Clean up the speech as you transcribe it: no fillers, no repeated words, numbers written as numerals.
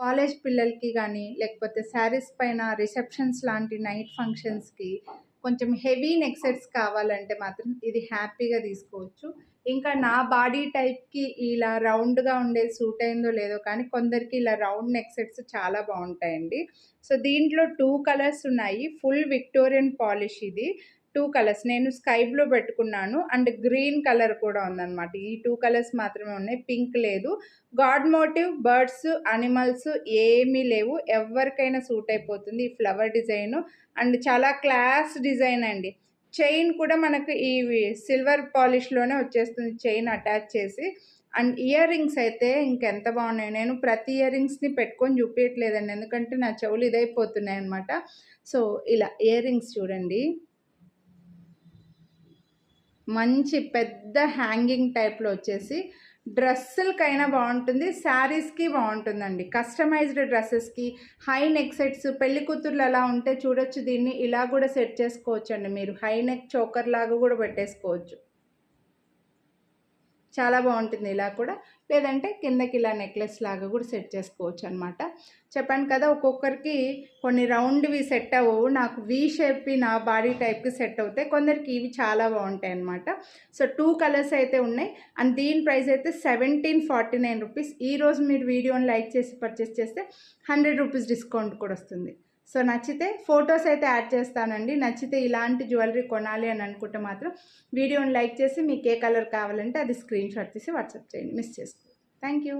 College పిల్లలకి గానీ, లేకపోతే శారీస్ పైన రిసెప్షన్స్ లాంటి నైట్ ఫంక్షన్స్‌కి కొంచెం హెవీ నెక్ సెట్స్ కావాలంటే మాత్రం ఇది హ్యాపీగా తీసుకోవచ్చు. ఇంకా నా బాడీ టైప్‌కి ఇలా రౌండ్‌గా ఉండేది సూట్ అయిందో లేదో కానీ కొందరికి ఇలా రౌండ్ నెక్ సెట్స్ చాలా బావుంటాయండి. సో, దీంట్లో 2 కలర్స్ ఉన్నాయి. ఫుల్ విక్టోరియన్ పాలిష్ ఇది. 2 కలర్స్. నేను స్కై బ్లూ పెట్టుకున్నాను. అండ్ గ్రీన్ కలర్ కూడా ఉందనమాట. ఈ 2 కలర్స్ మాత్రమే ఉన్నాయి. పింక్ లేదు. గాడ్ మోటివ్, బర్డ్స్, అనిమల్స్ ఏమీ లేవు. ఎవరికైనా సూట్ అయిపోతుంది. ఈ ఫ్లవర్ డిజైను అండ్ చాలా క్లాస్ డిజైన్ అండి. చైన్ కూడా మనకు ఈ సిల్వర్ పాలిష్‌లోనే వచ్చేస్తుంది చైన్ అటాచ్ చేసి. అండ్ ఇయర్ రింగ్స్ అయితే ఇంకెంత బాగున్నాయో. నేను ప్రతి ఇయర్ రింగ్స్‌ని పెట్టుకొని చూపియట్లేదండి. ఎందుకంటే నా చెవులు ఇదైపోతున్నాయన్నమాట. సో, ఇలా ఇయర్ రింగ్స్ చూడండి. మంచి పెద్ద హ్యాంగింగ్ టైప్‌లో వచ్చేసి డ్రెస్సులకైనా బాగుంటుంది. శారీస్‌కి బాగుంటుందండి. కస్టమైజ్డ్ డ్రెస్సెస్‌కి, హై నెక్ సెట్స్ పెళ్లి కూతుర్లు అలా ఉంటే చూడొచ్చు దీన్ని. ఇలా కూడా సెట్ చేసుకోవచ్చండి మీరు. హై నెక్ చోకర్ లాగా కూడా పెట్టేసుకోవచ్చు. చాలా బాగుంటుంది ఇలా కూడా. లేదంటే కిందకి ఇలా నెక్లెస్ లాగా కూడా సెట్ చేసుకోవచ్చు అనమాట. చెప్పాను కదా, ఒక్కొక్కరికి కొన్ని రౌండ్‌వి సెట్ అవ్వవు. నాకు వి షేప్‌వి నా బాడీ టైప్‌కి సెట్ అవుతాయి. కొందరికి ఇవి చాలా బాగుంటాయి అనమాట. సో, 2 కలర్స్ అయితే ఉన్నాయి. అండ్ దీని ప్రైస్ అయితే 1749 రూపీస్. ఈరోజు మీరు వీడియోని లైక్ చేసి పర్చేస్ చేస్తే 100 రూపీస్ డిస్కౌంట్ కూడా వస్తుంది. సో, నచ్చితే ఫొటోస్ అయితే యాడ్ చేస్తానండి. నచ్చితే ఇలాంటి జ్యువెలరీ కొనాలి అని అనుకుంటే మాత్రం వీడియోని లైక్ చేసి మీకు ఏ కలర్ కావాలంటే అది స్క్రీన్‌షాట్ తీసి వాట్సాప్ చేయండి. మిస్ చేసుకోవద్దు. Thank you.